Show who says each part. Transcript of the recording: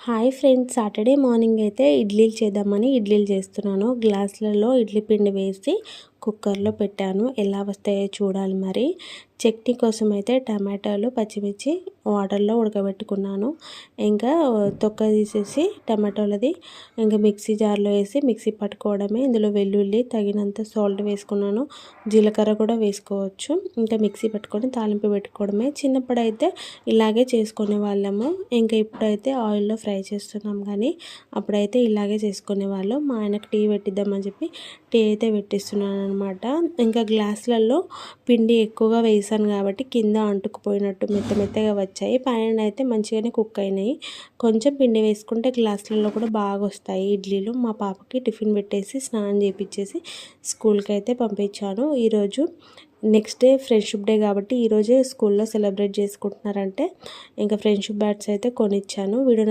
Speaker 1: Hi friends, Saturday morning అయితే ఇడ్లీలు చేద్దామని ఇడ్లీలు చేస్తున్నాను. గ్లాసులలో ఇడ్లీ పిండి వేసి కుక్కర్లో పెట్టాను. ఎలా వస్తాయో చూడాలి. మరి చట్నీ కోసం అయితే టమాటాలు పచ్చిమిర్చి వాటర్లో ఉడకబెట్టుకున్నాను. ఇంకా తొక్క తీసేసి టమాటాలది ఇంకా మిక్సీ జార్లో వేసి మిక్సీ పట్టుకోవడమే. ఇందులో వెల్లుల్లి తగినంత సాల్ట్ వేసుకున్నాను. జీలకర్ర కూడా వేసుకోవచ్చు. ఇంకా మిక్సీ పెట్టుకొని తాలింపు పెట్టుకోవడమే. చిన్నప్పుడు అయితే ఇలాగే చేసుకునే వాళ్ళము. ఇంకా ఇప్పుడైతే ఆయిల్లో ఫ్రై చేస్తున్నాం, కానీ అప్పుడైతే ఇలాగే చేసుకునే వాళ్ళు. మా ఆయనకు టీ పెట్టిద్దామని చెప్పి టీ అయితే పెట్టిస్తున్నాను అనమాట. ఇంకా గ్లాసులలో పిండి ఎక్కువగా వేసాను కాబట్టి కింద అంటుకుపోయినట్టు మెత్తగా వచ్చాయి. పైన అయితే మంచిగానే కుక్ అయినాయి. కొంచెం పిండి వేసుకుంటే గ్లాసులలో కూడా బాగా వస్తాయి ఇడ్లీలు. మా పాపకి టిఫిన్ పెట్టేసి స్నానం చేయించేసి స్కూల్కి అయితే పంపించాను. ఈరోజు నెక్స్ట్ డే ఫ్రెండ్షిప్ డే కాబట్టి ఈరోజే స్కూల్లో సెలబ్రేట్ చేసుకుంటున్నారంటే ఇంకా ఫ్రెండ్షిప్ బ్యాట్స్ అయితే కొనిచ్చాను. వీడియో